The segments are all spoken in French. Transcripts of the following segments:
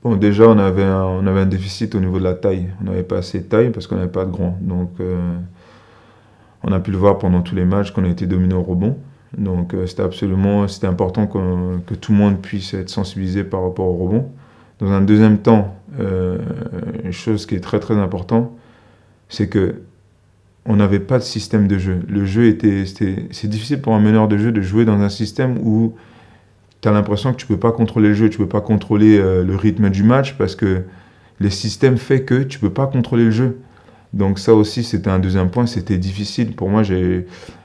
Bon, déjà, on avait un déficit au niveau de la taille. On n'avait pas assez de taille parce qu'on n'avait pas de grand. Donc, on a pu le voir pendant tous les matchs qu'on a été dominé au rebond. Donc, c'était important que tout le monde puisse être sensibilisé par rapport au rebond. Dans un deuxième temps, une chose qui est très très importante, c'est que on n'avait pas de système de jeu. C'est difficile pour un meneur de jeu de jouer dans un système où tu as l'impression que tu peux pas contrôler le jeu, tu peux pas contrôler le rythme du match parce que les systèmes fait que tu peux pas contrôler le jeu. Donc ça aussi, c'était un deuxième point, c'était difficile. Pour moi,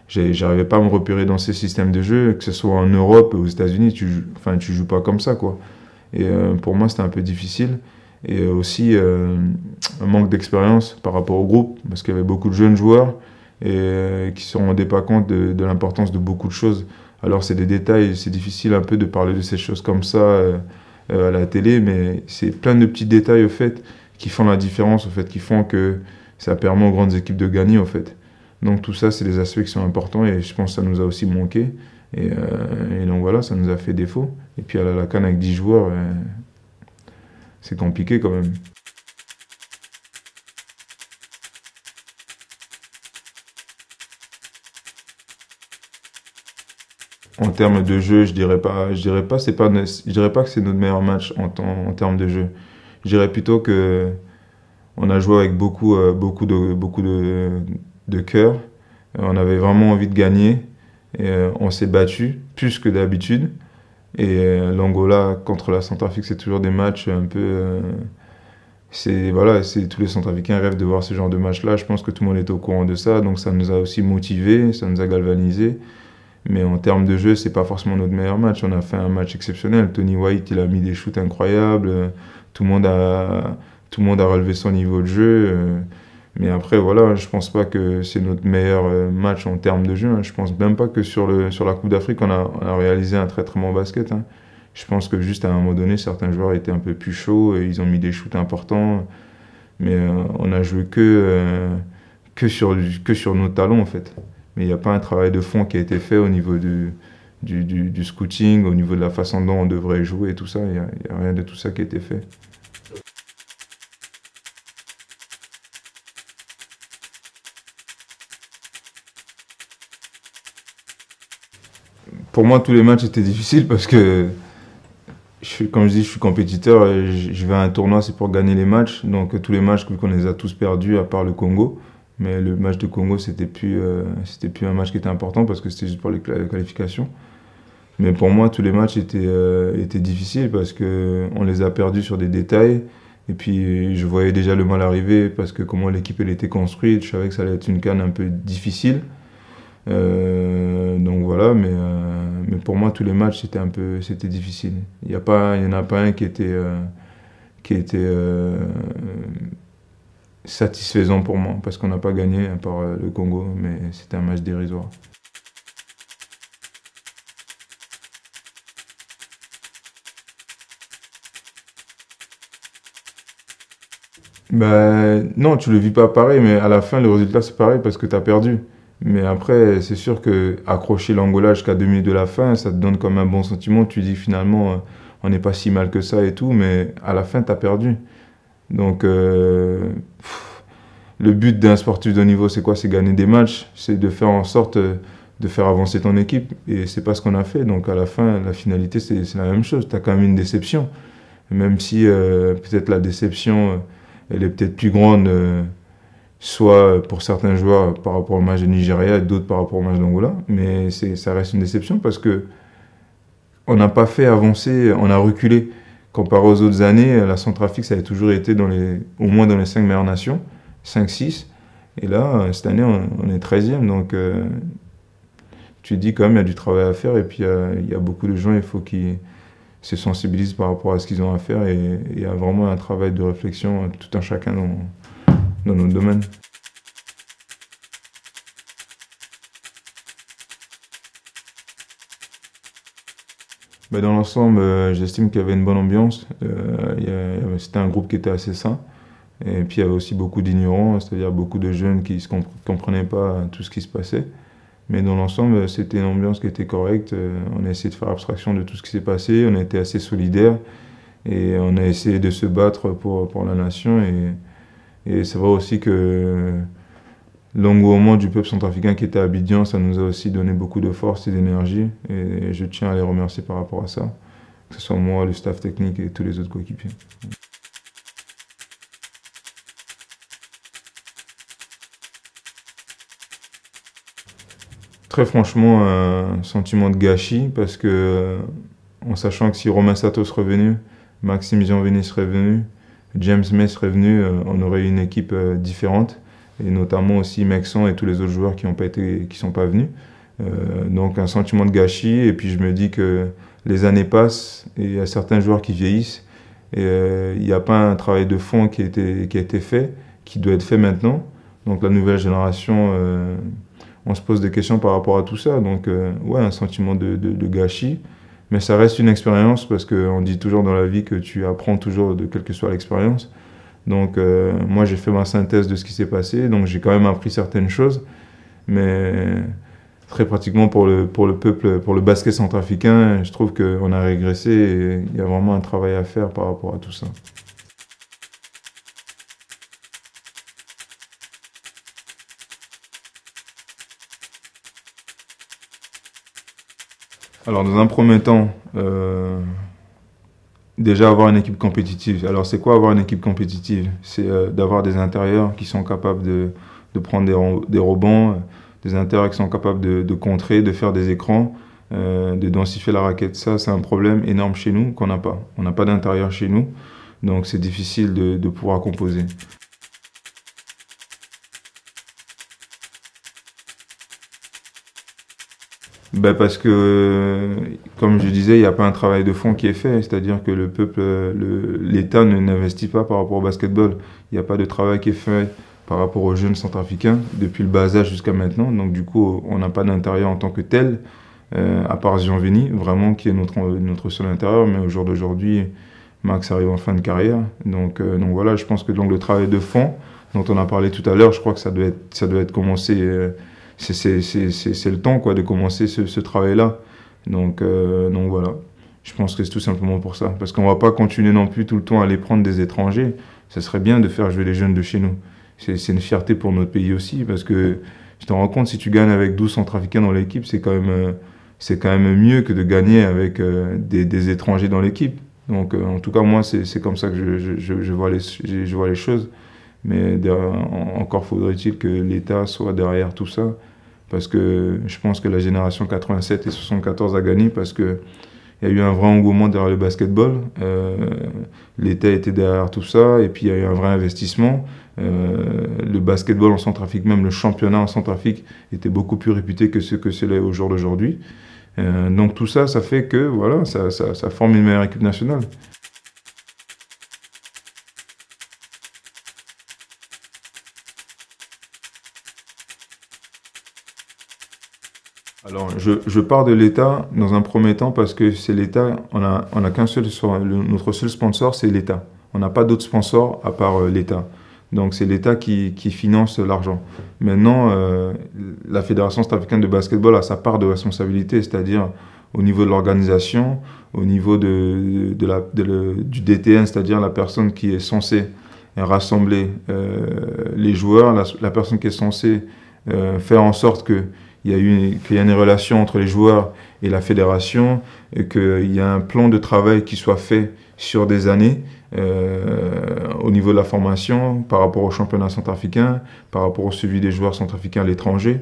j'arrivais pas à me repérer dans ces systèmes de jeu, que ce soit en Europe ou aux États-Unis, tu joues pas comme ça, quoi. Et pour moi, c'était un peu difficile. Et aussi, un manque d'expérience par rapport au groupe, parce qu'il y avait beaucoup de jeunes joueurs et qui ne se rendaient pas compte de l'importance de beaucoup de choses. Alors, c'est des détails, c'est difficile un peu de parler de ces choses comme ça à la télé, mais c'est plein de petits détails, au fait, qui font la différence, au fait, qui font que ça permet aux grandes équipes de gagner, au fait. Donc, tout ça, c'est des aspects qui sont importants et je pense que ça nous a aussi manqué. Et donc, voilà, ça nous a fait défaut. Et puis, à la CAN avec 10 joueurs, c'est compliqué quand même. En termes de jeu, je dirais pas que c'est notre meilleur match en termes de jeu. Je dirais plutôt que on a joué avec beaucoup de cœur. On avait vraiment envie de gagner. Et, on s'est battu plus que d'habitude. Et l'Angola contre la Centrafrique, c'est toujours des matchs un peu. Tous les Centrafricains rêvent de voir ce genre de match-là. Je pense que tout le monde est au courant de ça, donc ça nous a aussi motivés, ça nous a galvanisés. Mais en termes de jeu, c'est pas forcément notre meilleur match. On a fait un match exceptionnel. Tony White, il a mis des shoots incroyables. Tout le monde a, tout le monde a relevé son niveau de jeu. Mais après, voilà, je pense pas que c'est notre meilleur match en termes de jeu, hein. Je pense même pas que sur la Coupe d'Afrique, on a réalisé un très très bon basket, hein. Je pense que juste à un moment donné, certains joueurs étaient un peu plus chauds et ils ont mis des shoots importants. Mais on a joué que sur nos talons, en fait. Mais il n'y a pas un travail de fond qui a été fait au niveau du scouting, au niveau de la façon dont on devrait jouer et tout ça. Il n'y a rien de tout ça qui a été fait. Pour moi, tous les matchs étaient difficiles parce que, comme je dis, je suis compétiteur et je vais à un tournoi, c'est pour gagner les matchs. Donc tous les matchs, vu qu'on les a tous perdus, à part le Congo. Mais le match de Congo, c'était plus un match qui était important parce que c'était juste pour les qualifications. Mais pour moi, tous les matchs étaient difficiles parce qu'on les a perdus sur des détails. Et puis, je voyais déjà le mal arriver parce que comment l'équipe elle était construite, je savais que ça allait être une CAN un peu difficile. Donc voilà, mais pour moi, tous les matchs, c'était difficile. Il y en a pas un qui était satisfaisant pour moi parce qu'on n'a pas gagné à part le Congo, mais c'était un match dérisoire. Ben, non, tu le vis pas pareil, mais à la fin, le résultat, c'est pareil parce que tu as perdu. Mais après, c'est sûr que accrocher l'Angola jusqu'à 2 minutes de la fin, ça te donne comme un bon sentiment. Tu dis finalement, on n'est pas si mal que ça et tout, mais à la fin, tu as perdu. Donc, le but d'un sportif de haut niveau, c'est quoi? C'est gagner des matchs, c'est de faire en sorte de faire avancer ton équipe. Et c'est pas ce qu'on a fait. Donc, à la fin, la finalité, c'est la même chose. Tu as quand même une déception. Même si peut-être la déception, elle est peut-être plus grande, soit pour certains joueurs par rapport au match de Nigeria et d'autres par rapport au match d'Angola. Mais ça reste une déception parce que on n'a pas fait avancer, on a reculé. Comparé aux autres années, la Centrafrique, ça avait toujours été au moins dans les 5 meilleures nations, 5-6. Et là, cette année, on est 13e. Donc, tu te dis quand même, il y a du travail à faire. Et puis, il y a beaucoup de gens, il faut qu'ils se sensibilisent par rapport à ce qu'ils ont à faire. Et il y a vraiment un travail de réflexion, tout un chacun dans notre domaine. Ben, dans l'ensemble, j'estime qu'il y avait une bonne ambiance. C'était un groupe qui était assez sain. Et puis il y avait aussi beaucoup d'ignorants, c'est-à-dire beaucoup de jeunes qui ne comprenaient pas tout ce qui se passait. Mais dans l'ensemble, c'était une ambiance qui était correcte. On a essayé de faire abstraction de tout ce qui s'est passé. On a été assez solidaires. Et on a essayé de se battre pour la nation. Et c'est vrai aussi que l'engouement du peuple centrafricain qui était à Abidjan, ça nous a aussi donné beaucoup de force et d'énergie. Et je tiens à les remercier par rapport à ça, que ce soit moi, le staff technique et tous les autres coéquipiers. Très franchement, un sentiment de gâchis parce que, en sachant que si Romain Sato serait venu, Maxime Gianveni serait venu, James May serait venu, on aurait eu une équipe différente, et notamment aussi Mexon et tous les autres joueurs qui n'ont pas été, qui sont pas venus. Donc un sentiment de gâchis, et puis je me dis que les années passent et il y a certains joueurs qui vieillissent, et il n'y a pas un travail de fond qui a été fait, qui doit être fait maintenant. Donc la nouvelle génération, on se pose des questions par rapport à tout ça. Donc ouais, un sentiment de gâchis. Mais ça reste une expérience parce qu'on dit toujours dans la vie que tu apprends toujours de quelle que soit l'expérience. Donc moi j'ai fait ma synthèse de ce qui s'est passé, donc j'ai quand même appris certaines choses. Mais très pratiquement pour le peuple, pour le basket centrafricain, je trouve qu'on a régressé et il y a vraiment un travail à faire par rapport à tout ça. Alors dans un premier temps, déjà avoir une équipe compétitive. Alors c'est quoi avoir une équipe compétitive? C'est d'avoir des intérieurs qui sont capables de prendre des rebonds, des intérieurs qui sont capables de contrer, de faire des écrans, de densifier la raquette. Ça, c'est un problème énorme chez nous qu'on n'a pas. On n'a pas d'intérieur chez nous, donc c'est difficile de pouvoir composer. Ben parce que, comme je disais, il n'y a pas un travail de fond qui est fait, c'est-à-dire que le peuple, l'État ne n'investit pas par rapport au basketball. Il n'y a pas de travail qui est fait par rapport aux jeunes centrafricains depuis le bas âge jusqu'à maintenant. Donc du coup, on n'a pas d'intérieur en tant que tel, à part Gianveni, vraiment qui est notre seul intérieur. Mais au jour d'aujourd'hui, Max arrive en fin de carrière. Donc voilà, je pense que donc le travail de fond dont on a parlé tout à l'heure, je crois que ça doit être commencé. C'est le temps quoi, de commencer ce travail-là. Donc voilà, je pense que c'est tout simplement pour ça. Parce qu'on ne va pas continuer non plus tout le temps à aller prendre des étrangers. Ça serait bien de faire jouer les jeunes de chez nous. C'est une fierté pour notre pays aussi, parce que je te rends compte, si tu gagnes avec 12 centrafricains dans l'équipe, c'est quand même mieux que de gagner avec des étrangers dans l'équipe. Donc en tout cas, moi, c'est comme ça que je vois les choses. Mais encore faudrait-il que l'État soit derrière tout ça. Parce que je pense que la génération 87 et 74 a gagné parce qu'il y a eu un vrai engouement derrière le basketball. L'État était derrière tout ça et puis il y a eu un vrai investissement. Le basketball en Centrafrique, même le championnat en Centrafrique, était beaucoup plus réputé que ce que c'est au jour d'aujourd'hui. Donc tout ça, ça fait que voilà, ça forme une meilleure équipe nationale. Alors, je pars de l'État dans un premier temps parce que c'est l'État, on a qu'un seul, notre seul sponsor, c'est l'État. On n'a pas d'autres sponsors à part l'État. Donc, c'est l'État qui finance l'argent. Maintenant, la Fédération centrafricaine de basketball a sa part de responsabilité, c'est-à-dire au niveau de l'organisation, au niveau du DTN, c'est-à-dire la personne qui est censée rassembler les joueurs, la personne qui est censée faire en sorte que qu'il y a une relation entre les joueurs et la fédération, et qu'il y a un plan de travail qui soit fait sur des années au niveau de la formation, par rapport au championnat centrafricain, par rapport au suivi des joueurs centrafricains à l'étranger.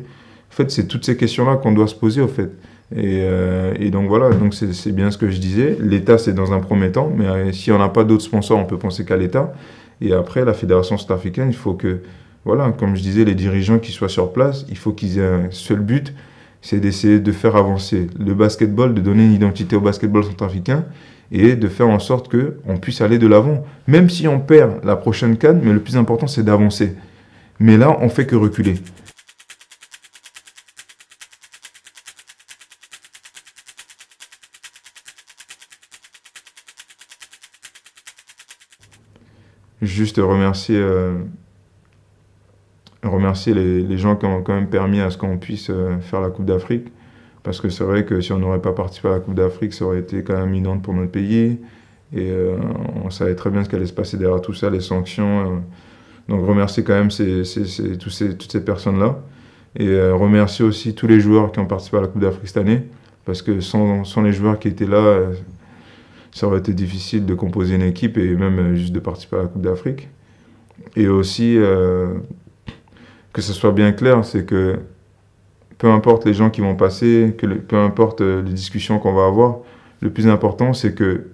En fait, c'est toutes ces questions-là qu'on doit se poser, au fait. Et donc voilà, donc c'est bien ce que je disais. L'État, c'est dans un premier temps, mais si on n'a pas d'autres sponsors, on peut penser qu'à l'État. Et après, la fédération centrafricaine, il faut que voilà, comme je disais, les dirigeants qui soient sur place, il faut qu'ils aient un seul but, c'est d'essayer de faire avancer le basketball, de donner une identité au basketball centrafricain et de faire en sorte qu'on puisse aller de l'avant. Même si on perd la prochaine CAN, mais le plus important, c'est d'avancer. Mais là, on fait que reculer. Juste remercier les gens qui ont quand même permis à ce qu'on puisse faire la Coupe d'Afrique. Parce que c'est vrai que si on n'aurait pas participé à la Coupe d'Afrique, ça aurait été quand même inondant pour notre pays. Et on savait très bien ce qui allait se passer derrière tout ça, les sanctions. Donc remercier quand même toutes ces personnes-là. Et remercier aussi tous les joueurs qui ont participé à la Coupe d'Afrique cette année. Parce que sans les joueurs qui étaient là, ça aurait été difficile de composer une équipe et même juste de participer à la Coupe d'Afrique. Et aussi, que ce soit bien clair, c'est que peu importe les gens qui vont passer, peu importe les discussions qu'on va avoir, le plus important, c'est que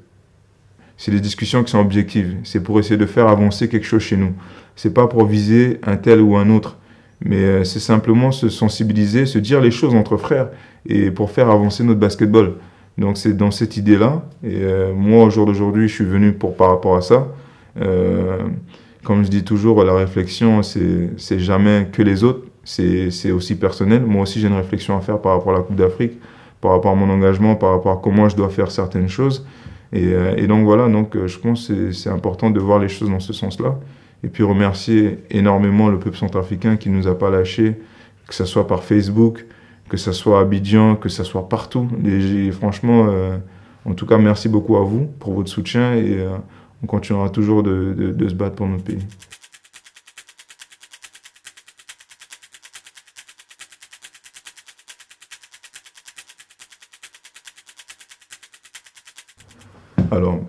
c'est les discussions qui sont objectives. C'est pour essayer de faire avancer quelque chose chez nous. C'est pas pour viser un tel ou un autre, mais c'est simplement se sensibiliser, se dire les choses entre frères et pour faire avancer notre basketball. Donc c'est dans cette idée-là. Et moi, au jour d'aujourd'hui, je suis venu par rapport à ça. Comme je dis toujours, la réflexion, c'est jamais que les autres, c'est aussi personnel. Moi aussi, j'ai une réflexion à faire par rapport à la Coupe d'Afrique, par rapport à mon engagement, par rapport à comment je dois faire certaines choses. Et donc voilà, je pense que c'est important de voir les choses dans ce sens-là. Et puis remercier énormément le peuple centrafricain qui ne nous a pas lâchés, que ce soit par Facebook, que ce soit à Abidjan, que ce soit partout. Franchement, en tout cas, merci beaucoup à vous pour votre soutien et on continuera toujours de se battre pour notre pays. Alors,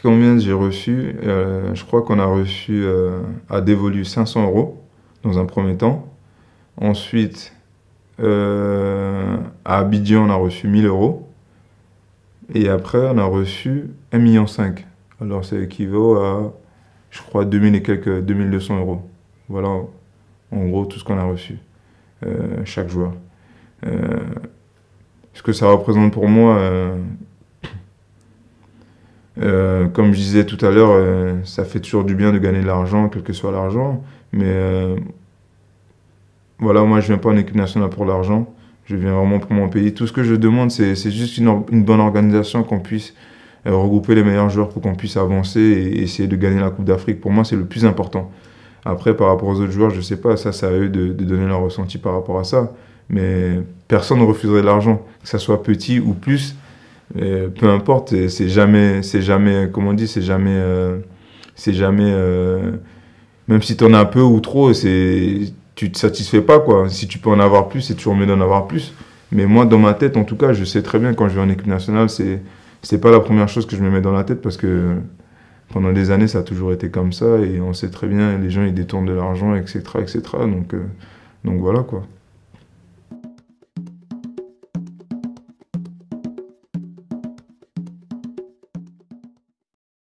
combien j'ai reçu? Je crois qu'on a reçu à Dévolu 500 € dans un premier temps. Ensuite, à Abidjan, on a reçu 1000 €. Et après, on a reçu 1,5 million. Alors, ça équivaut à, je crois, 2200 €. Voilà, en gros, tout ce qu'on a reçu, chaque joueur. Ce que ça représente pour moi, comme je disais tout à l'heure, ça fait toujours du bien de gagner de l'argent, quel que soit l'argent. Mais voilà, moi, je viens pas en équipe nationale pour l'argent. Je viens vraiment pour mon pays. Tout ce que je demande, c'est juste une bonne organisation, qu'on puisse regrouper les meilleurs joueurs pour qu'on puisse avancer et essayer de gagner la Coupe d'Afrique. Pour moi, c'est le plus important. Après, par rapport aux autres joueurs, je sais pas, ça, c'est à eux de donner leur ressenti par rapport à ça. Mais personne ne refuserait de l'argent, que ça soit petit ou plus. Peu importe, c'est jamais, comme on dit, c'est jamais, même si tu en as peu ou trop, tu te satisfais pas, quoi. Si tu peux en avoir plus, c'est toujours mieux d'en avoir plus. Mais moi, dans ma tête, en tout cas, je sais très bien quand je vais en équipe nationale, c'est pas la première chose que je me mets dans la tête parce que pendant des années, ça a toujours été comme ça et on sait très bien, les gens, ils détournent de l'argent, etc., etc. Donc voilà, quoi.